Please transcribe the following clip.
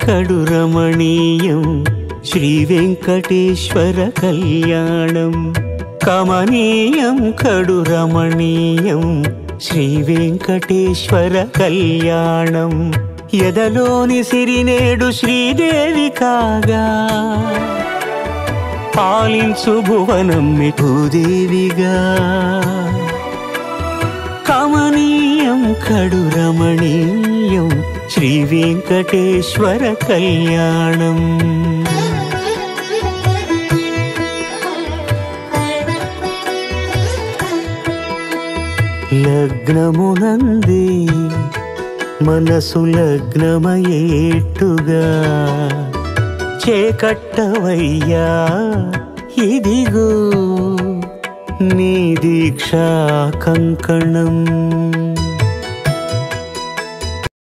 కడు రమణీయం శ్రీ వెంకటేశ్వర కళ్యాణం కమనీయం కడు రమణీయం శ్రీ వెంకటేశ్వర కళ్యాణం ఎదలోని సిరినేడు శ్రీదేవి కాగా పాలించు భువనం భూదేవిగా కమనీయం కడు రమణీయం శ్రీ వెంకటేశ్వర కళ్యాణం లగ్నమునందే మనసు లగ్నమయేట్టుగా చేకట్టవయ్యా ఇదిగో నీ దీక్షా కంకణం